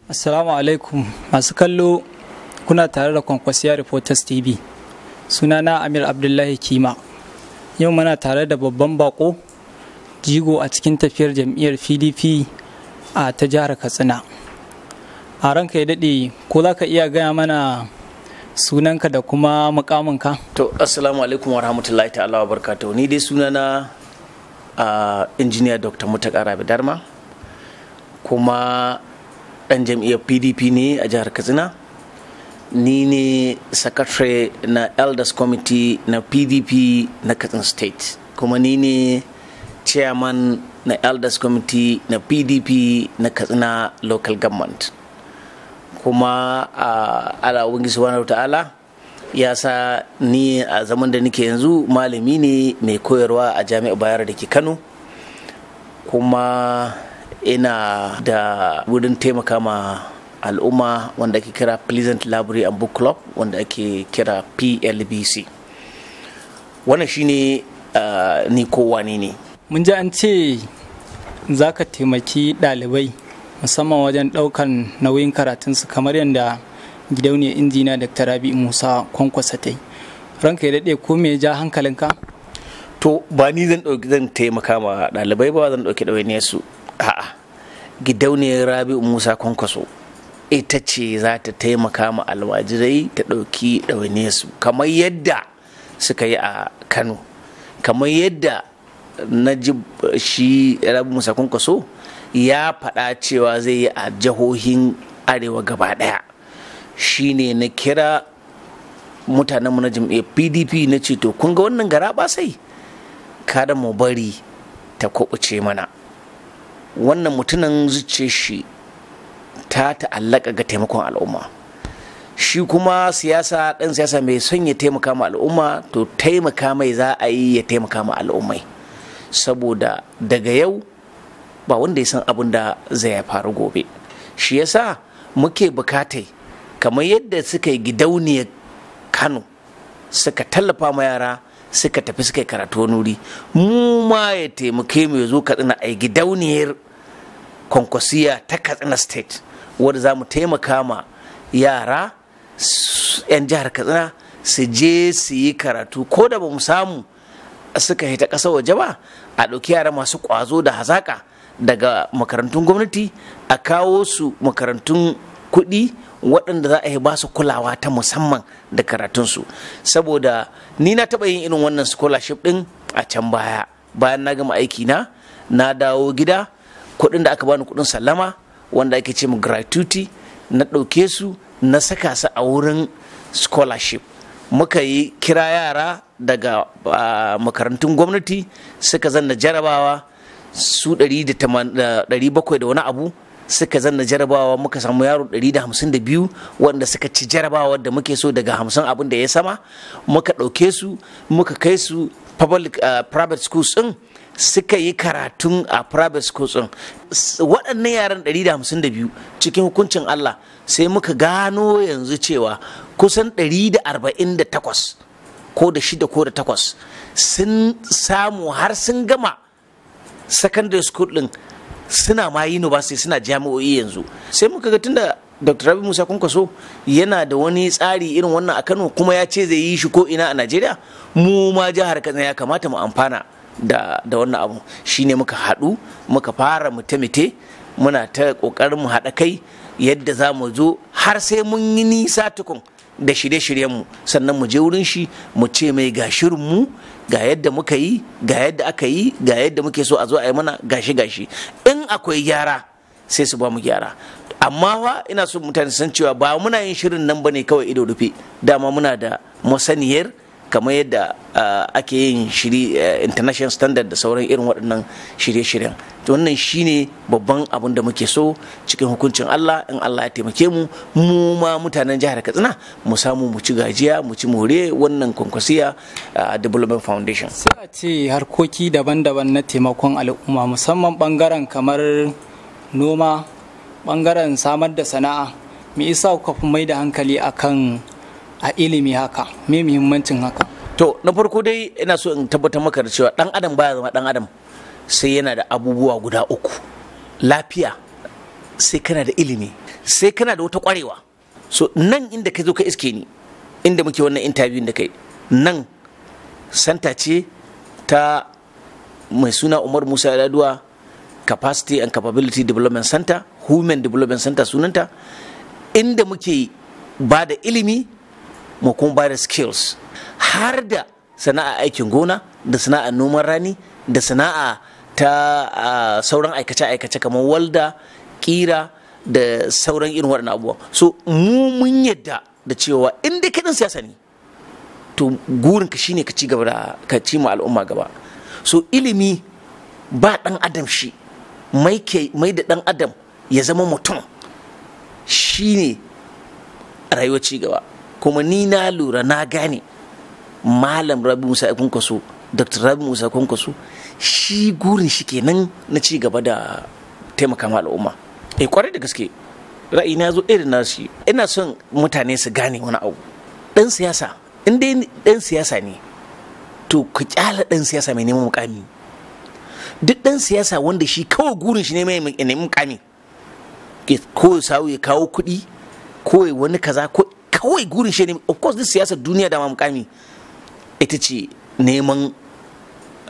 Assalamu alaikum masu kallo, kuna tare da Kwankwasiya Reporters TV. Sunana Amir Abdullahi Kima. Yau muna tare da babban bako jigo a cikin tafiyar jam'iyyar PDP a ta jihar Katsina. A ranka ya daɗe, ko za ka iya gaya mana sunanka da kuma mukaminka? To, assalamu alaikum wa rahmatullahi ta'ala wa barakatuhu. Ni dai sunana injiniya Dr. Mutakar Rabi Darma, kuma ɗan jam'iyyar PDP ne a jihar Katsina. Ni ne secretary na Elders Committee na PDP na Katsina State, kuma ni ne chairman na Elders Committee na PDP na Katsina Local Government. Kuma ala ubangiji subhanahu ta'ala ya sa ni a zaman da nake yanzu malami ne mai koyarwa a jami'ar Bayero da ke Kano, kuma ina da wurin taimaka ma al'umma wanda ake kira Pleasant Library and Book Club, wanda ake kira PLBC. Wannan shine ni kowa ne. Mun ji an ce za ka taimaki ɗalibai musamman wajen ɗaukan nauyin karatunsu kamar yadda gidauniyar injiniya Dr. Rabi Musa Kwankwasa ta yi. Ranka ya daɗe, ko me ja hankalinka? To ba ni zan taimaka ma ɗalibai ba, zan ɗauki ɗawainiyar su. A'a, gidauniyar Rabi Musa Kwankwaso ita ce za ta taimaka ma alwajirai ta ɗauki ɗawainiyar su, kamar yadda suka yi a Kano, kamar yadda na ji shi Rabi Musa Kwankwaso ya faɗa cewa zai yi a jihohin arewa gaba ɗaya. Shi ne na kira mutanenmu na jam'iyyar PDP na ce, to kun ga wannan gara ba sai kada mu bari ta kuɓuce mana. Wannan mutumin zuciya shi ta ta'allaka ga taimakon al'umma, shi kuma ɗan siyasa mai son ya taimaka ma al'umma, to taimaka mai za a yi ya taimaka ma al'ummai, saboda daga yau ba wanda ya san abin da zai faru gobe. Shi yasa muke bukatai kamar yadda suka yi gidauniyar Kano suka tallafa ma yara suka tafi suka yi karatu wani wuri, mu ma ya taimake mu ya zo Katsina a gidauniyar Kwankwasiya ta Katsina State, wadda za mu taimaka ma yara 'yan jihar Katsina su je su yi karatu, ko da ba mu samu suka hita ƙasar waje ba, a ɗauki yara masu ƙwazo da hazaƙa daga makarantun gwamnati a kawo su makarantun kuɗi waɗanda za a yi ba su kulawa ta musamman da karatunsu. Saboda ni na taɓa yin irin wannan scholarship ɗin a can baya, bayan na gama aiki na dawo gida, kuɗin da aka bani kuɗin sallama wanda ake ce mu gratuity, na ɗauke su na saka su a wurin scholarship. Muka yi kira yara daga makarantun gwamnati suka zanna jarabawa su 700 da wani abu, suka zanna jarabawa. Muka samu yaro 152 wanda suka ci jarabawa da muke so daga 50 abin da ya sama. Muka ɗauke su muka kai su private schools ɗin, suka yi karatun a private schools ɗin. Waɗannan yaran 152 cikin hukuncin Allah sai muka gano yanzu cewa kusan 148 ko da 6 ko da 8 sun samu har sun gama secondary school ɗin, suna ma university, suna jami'o'i yanzu. Sai muka ga tunda Dr. Rabi Musa Kwankwaso yana da wani tsari irin wannan a Kano, kuma ya ce zai yi shi ko ina a Najeriya, mu ma jihar Katsina ya kamata mu amfana da wannan abu. Shine muka haɗu muka fara mute-mute, muna ta ƙoƙarin mu haɗa kai yadda za mu zo har sai mun yi nisa tukun da shirye-shiryenmu, sannan mu je wurin shi mu ce mai ga shirinmu, ga yadda muka yi, ga yadda aka yi, ga yadda muke so a zo a yi mana gashi. In akwai gyara sai su ba mu gyara. Amma fa ina so mutane san cewa ba muna yin shirin nan bane kawai ido rufe, dama muna da masaniyar kamar yadda ake yin shiri international standard da sauran irin waɗannan shirye-shiryen. To wannan shine babban abin da muke so cikin hukuncin Allah, in Allah ya taimake mu, mu ma mutanen jihar Katsina mu samu mu ci gajiya, mu ci more wannan Kwankwasiya Development Foundation. Sai a ce harkoki daban-daban na taimakon al'umma, musamman bangaren kamar noma, bangaren samar da sana'a, me yasa kuka fi mai da hankali akan a ilimi haka? Me muhimmancin haka? To na farko dai ina so in tabbatar maka da cewa dan adam baya zama dan adam sai yana da abubuwa guda uku: lafiya, sai kana da ilimi, sai kana da wata ƙwarewa. So nan inda ka zo ka iske ni, inda muke wannan interview da kai, nan santa ce ta mai suna Umar Musa Yar'adua Capacity and Capability Development Center, Human Development Center sunanta, inda muke ba da ilimi mu kuma ba da skills, har da sana'a aikin gona, da sana'a noman rani, da sana'a ta sauran aikace-aikace kamar walda, kira da sauran irin waɗannan abubuwa. So mun yadda da cewa in dai kaɗan siyasa ne, to gurinka shine ka ci gaba da ka ci ma al'umma gaba. So ilimi ba ɗan adam shi mai da ɗan adam ya zama mutum shine rayuwar ci gaba. Kuma ni na lura na gane Malam Rabi Musa Kwankwaso, Dr. Rabi Musa Kwankwaso, shi gurin shi kenan na ci gaba da taimaka ma al'umma. Kwarai da gaske ra'ayi na zo irin nashi. Ina son mutane su gane wani abu. Dan siyasa, in dai dan siyasa ne, to ku kyala dan siyasa mai neman mukami. Duk dan siyasa wanda shi kawai gurin shi ne mai neman mukami, ko sawu ya kawo kuɗi, ko wani kaza, ko kawai gurin shi ne. Of course this siyasar duniya da ma mukami ita ce neman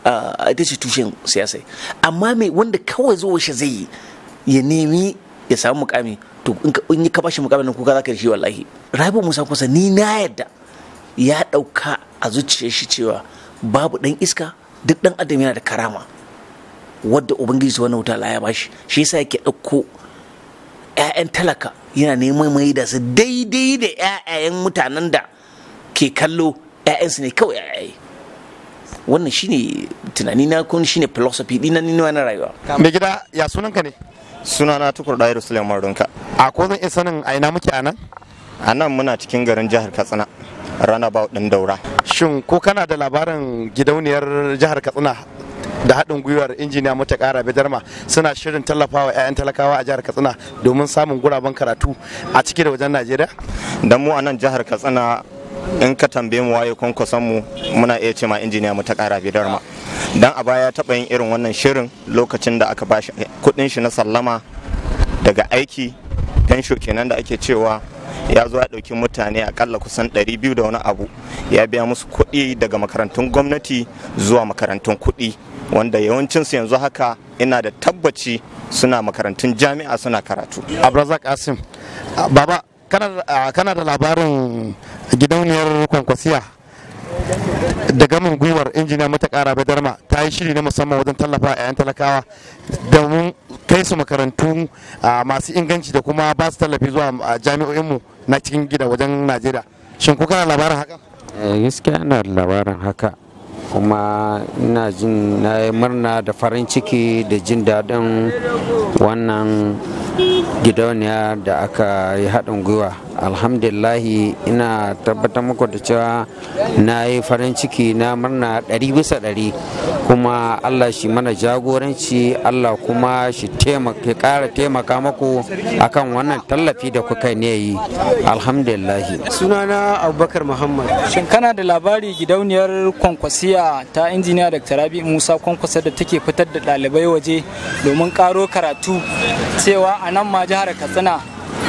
ita ce tushen siyasa. Amma mai wanda kawai zuwa shi zai yi ya nemi ya samu mukami, to in yi ka bashi mukamin kuka za ka da shi wallahi. Rabi Musa Kwankwaso ni na yadda ya ɗauka a zuciyar shi cewa babu ɗan iska, duk ɗan adam yana da karama wadda ubangiji subhanahu wataala ya bashi. Shi yasa yake ɗauko 'ya'yan talaka yana neman mai da su daidai da 'ya'yan mutanen da ke kallo 'ya'yansu ne kawai 'ya'yaye. Wannan shine tunani na, kun shine philosophy dina ni na rayuwa. Mai gida, ya sunanka ne? Sunana Tukur Dahiru Suleiman Runka. A ko zan iya sanin a ina muke a nan? A nan muna cikin garin jihar Katsina, Runabout ɗin Daura. Shin ko kana da labarin gidauniyar jihar Katsina da haɗin gwiwar injiniya Muttaka Rabe Darma suna shirin tallafawa 'ya'yan talakawa a jihar Katsina domin samun guraben karatu a ciki da wajen Najeriya? Dan mu a nan jihar Katsina, in ka tambaye mu waye kwankwason mu, muna iya ce ma injiniya Muttaka Rabe Darma. Dan a baya taɓa yin irin wannan shirin lokacin da aka bashi kuɗin shi na sallama daga aiki, fensho kenan da ake cewa, ya zo ya ɗauki mutane akalla kusan 200 da wani abu, ya biya musu kuɗi daga makarantun gwamnati zuwa makarantun kuɗi, wanda yawancinsu yanzu haka ina da tabbaci suna makarantun jami'a suna karatu. Abdulrazak Kasim, baba kana da labarin gidauniyar Kwankwasiya da gamin gwiwar injiniya Muttaka Rabe Darma ta yi shiri na musamman wajen tallafa a 'yan talakawa domin kai su makarantu masu inganci da kuma ba su tallafi zuwa jami'o'inmu na cikin gida wajen Najeriya. Shin ko kana labarin haka? Gaskiya ina da labarin haka, kuma ina jin na yi murna da farin ciki da jin daɗin wannan gidauniya da aka yi haɗin gwiwa. Alhamdulillahi, ina tabbatar muku da cewa na yi farin ciki, na murna 100%, kuma Allah shi mana jagoranci, Allah kuma shi ƙara taimaka muku akan wannan tallafi da kuka ne yi. Alhamdulillahi. Sunana Abubakar Muhammad. Shin kana da labari gidauniyar Kwankwasiya ta injiniya Dr. Rabi Musa Kwankwaso da take fitar da ɗalibai waje domin ƙaro karatu, cewa a nan ma jihar Katsina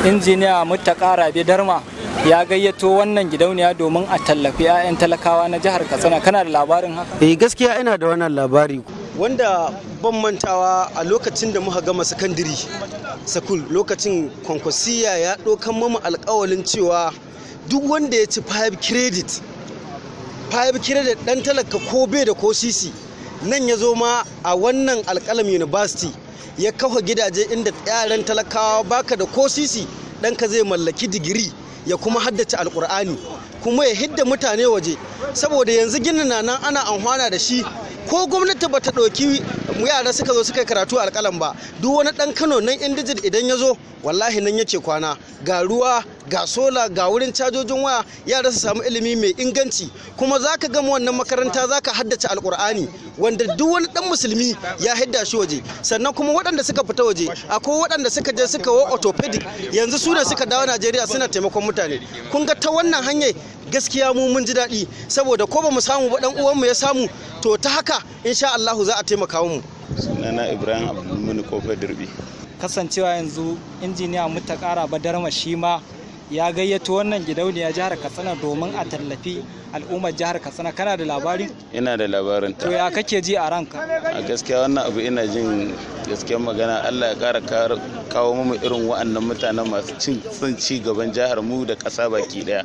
injiniya Muttaka Rabe Darma ya gayyato wannan gidauniya domin a tallafi 'ya'yan talakawa na jihar Katsina? Kana da labarin haka? Gaskiya ina da wannan labari, wanda ban mantawa a lokacin da muka gama sakandiri sakul, lokacin Kwankwasiya ya ɗaukan mamu alƙawalin cewa duk wanda ya ci 5 credit ɗan talaka ko bai da ko sisi, nan ya zo ma a wannan alƙalam university ya kafa gidaje inda yaran talakawa baka da ko sisi, ɗanka zai mallaki digiri ya kuma haddace alƙur'ani, kuma ya hidda mutane waje. Saboda yanzu ginin na nan ana amfana da shi, ko gwamnati bata ɗauki yara suka zo suka karatu alƙalam ba, duk wani ɗan Kano nan indijit idan ya zo wallahi nan yake kwana, ga ruwa ga sola ga wurin cajojin waya, yara su samu ilimi mai inganci. Kuma zaka gama wannan makaranta zaka haddace alƙur'ani, wanda duk wani ɗan musulmi ya hidda shi waje. Sannan kuma waɗanda suka fita waje, akwai waɗanda suka je suka wo orthopedic, yanzu su ne suka dawo Najeriya suna taimakon mutane. Kun ga ta wannan hanyar gaskiya mu mun ji daɗi, saboda ko ba mu samu ba ɗan uwanmu ya samu, to ta haka insha Allah za a taimaka mu. Sunana Ibrahim Abdulmumin Kofar Dirbi. kasancewa yanzu injiniya Mutakara Badarma shi ma ya gayyato wannan gidauniya jihar Katsina domin a tallafi al'ummar jihar Katsina. Kana da labari? Ina da labarin ta. To ya kake ji a ranka? A gaskiya wannan abu ina jin gaskiyar magana, Allah ya kara kawo mu irin wa'annan mutanen masu son ci gaban jihar mu da ƙasa baki daya.